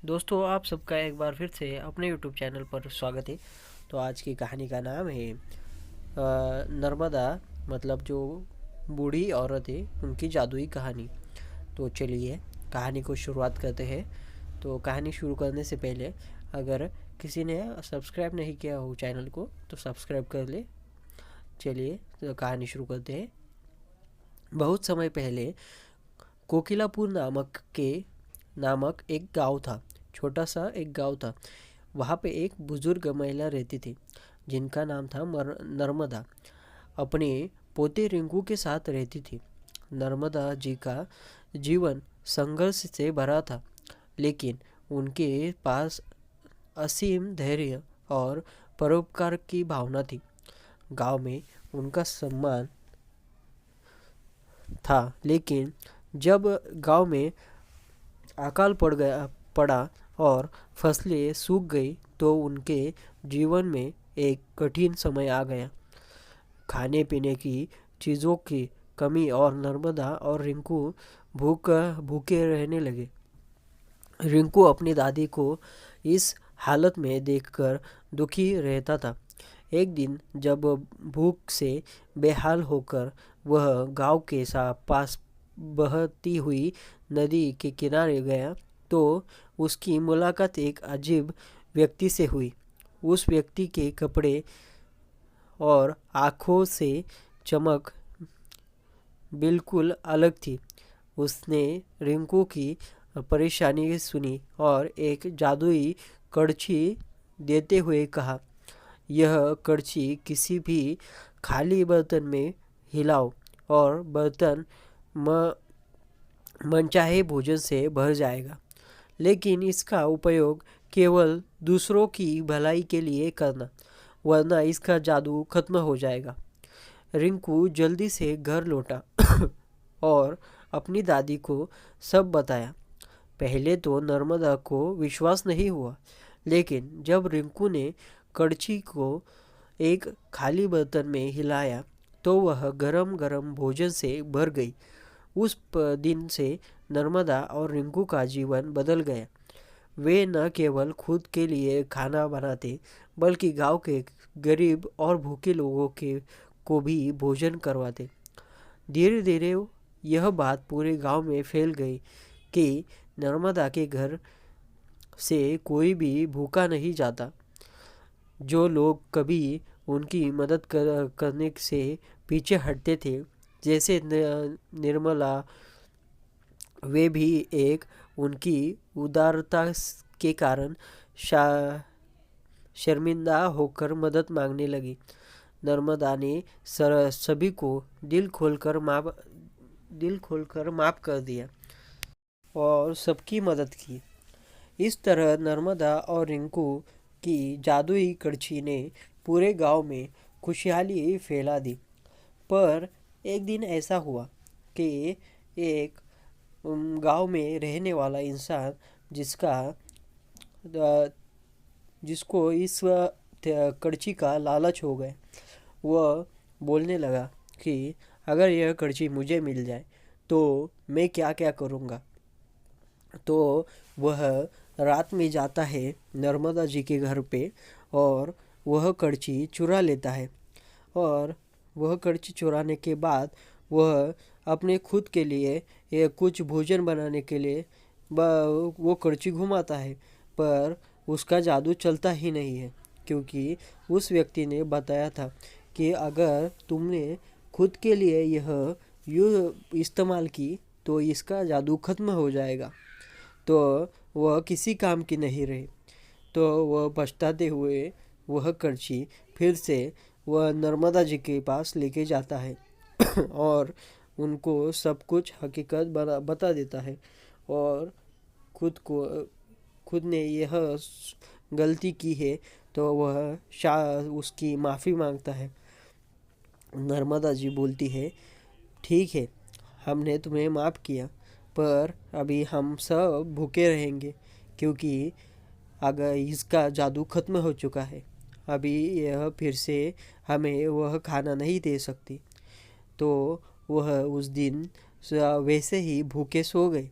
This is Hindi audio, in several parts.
दोस्तों, आप सबका एक बार फिर से अपने यूट्यूब चैनल पर स्वागत है। तो आज की कहानी का नाम है नर्मदा, मतलब जो बूढ़ी औरत है उनकी जादुई कहानी। तो चलिए कहानी को शुरुआत करते हैं। तो कहानी शुरू करने से पहले अगर किसी ने सब्सक्राइब नहीं किया हो चैनल को तो सब्सक्राइब कर ले। चलिए तो कहानी शुरू करते हैं। बहुत समय पहले कोकिलापुर नामक एक गांव था। छोटा सा एक गांव था। वहाँ पे एक बुजुर्ग महिला रहती थी जिनका नाम था नर्मदा। अपने पोते रिंकू के साथ रहती थी। नर्मदा जी का जीवन संघर्ष से भरा था, लेकिन उनके पास असीम धैर्य और परोपकार की भावना थी। गांव में उनका सम्मान था, लेकिन जब गांव में अकाल पड़ा और फसलें सूख गई तो उनके जीवन में एक कठिन समय आ गया। खाने पीने की चीज़ों की कमी और नर्मदा और रिंकू भूखे रहने लगे। रिंकू अपनी दादी को इस हालत में देखकर दुखी रहता था। एक दिन जब भूख से बेहाल होकर वह गांव के पास बहती हुई नदी के किनारे गया तो उसकी मुलाकात एक अजीब व्यक्ति से हुई। उस व्यक्ति के कपड़े और आँखों से चमक बिल्कुल अलग थी। उसने रिंकू की परेशानी सुनी और एक जादुई कड़छी देते हुए कहा, यह कड़छी किसी भी खाली बर्तन में हिलाओ और बर्तन मनचाहे भोजन से भर जाएगा, लेकिन इसका उपयोग केवल दूसरों की भलाई के लिए करना, वरना इसका जादू खत्म हो जाएगा। रिंकू जल्दी से घर लौटा और अपनी दादी को सब बताया। पहले तो नर्मदा को विश्वास नहीं हुआ, लेकिन जब रिंकू ने कड़छी को एक खाली बर्तन में हिलाया तो वह गरम गरम भोजन से भर गई। उस दिन से नर्मदा और रिंकू का जीवन बदल गया। वे न केवल खुद के लिए खाना बनाते, बल्कि गांव के गरीब और भूखे लोगों के को भी भोजन करवाते। धीरे धीरे यह बात पूरे गांव में फैल गई कि नर्मदा के घर से कोई भी भूखा नहीं जाता। जो लोग कभी उनकी मदद करने से पीछे हटते थे, जैसे निर्मला, वे भी एक उनकी उदारता के कारण शर्मिंदा होकर मदद मांगने लगी। नर्मदा ने सभी को दिल खोलकर माफ कर दिया और सबकी मदद की। इस तरह नर्मदा और रिंकू की जादुई कड़छी ने पूरे गांव में खुशहाली फैला दी। पर एक दिन ऐसा हुआ कि एक गांव में रहने वाला इंसान जिसका जिसको इस कड़छी का लालच हो गया, वह बोलने लगा कि अगर यह कड़छी मुझे मिल जाए तो मैं क्या क्या करूँगा। तो वह रात में जाता है नर्मदा जी के घर पे और वह कड़छी चुरा लेता है। और वह कड़छी चुराने के बाद वह अपने खुद के लिए कुछ भोजन बनाने के लिए वो कड़छी घुमाता है, पर उसका जादू चलता ही नहीं है, क्योंकि उस व्यक्ति ने बताया था कि अगर तुमने खुद के लिए यह यूँ इस्तेमाल की तो इसका जादू खत्म हो जाएगा। तो वह किसी काम की नहीं रही। तो वह पछताते हुए वह कड़छी फिर से वह नर्मदा जी के पास लेके जाता है और उनको सब कुछ हकीकत बता देता है और खुद ने यह गलती की है तो वह उसकी माफ़ी मांगता है। नर्मदा जी बोलती है, ठीक है, हमने तुम्हें माफ़ किया, पर अभी हम सब भूखे रहेंगे, क्योंकि अगर इसका जादू खत्म हो चुका है। अभी यह फिर से हमें वह खाना नहीं दे सकती। तो वह उस दिन वैसे ही भूखे सो गए।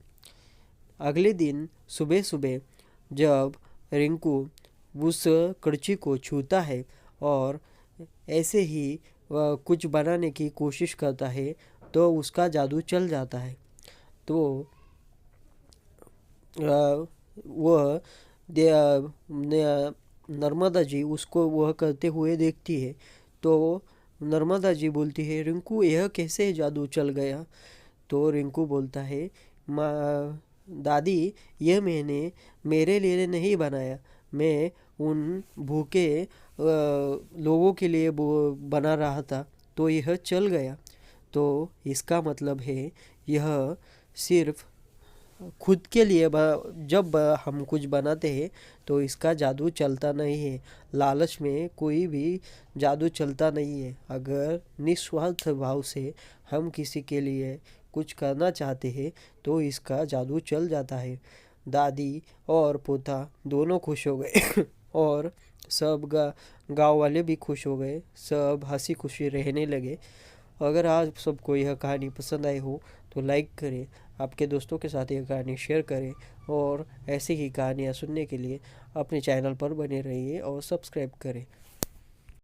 अगले दिन सुबह सुबह जब रिंकू उस कड़छी को छूता है और ऐसे ही वह कुछ बनाने की कोशिश करता है तो उसका जादू चल जाता है। तो वह नर्मदा जी उसको वह करते हुए देखती है। तो नर्मदा जी बोलती है, रिंकू यह कैसे जादू चल गया? तो रिंकू बोलता है, माँ दादी, यह मैंने मेरे लिए नहीं बनाया, मैं उन भूखे लोगों के लिए बना रहा था, तो यह चल गया। तो इसका मतलब है यह सिर्फ खुद के लिए जब हम कुछ बनाते हैं तो इसका जादू चलता नहीं है। लालच में कोई भी जादू चलता नहीं है। अगर निस्वार्थ भाव से हम किसी के लिए कुछ करना चाहते हैं तो इसका जादू चल जाता है। दादी और पोता दोनों खुश हो गए और सब गांव वाले भी खुश हो गए। सब हंसी खुशी रहने लगे। अगर आप सबको यह कहानी पसंद आई हो तो लाइक करें, आपके दोस्तों के साथ यह कहानी शेयर करें और ऐसी ही कहानियाँ सुनने के लिए अपने चैनल पर बने रहिए और सब्सक्राइब करें।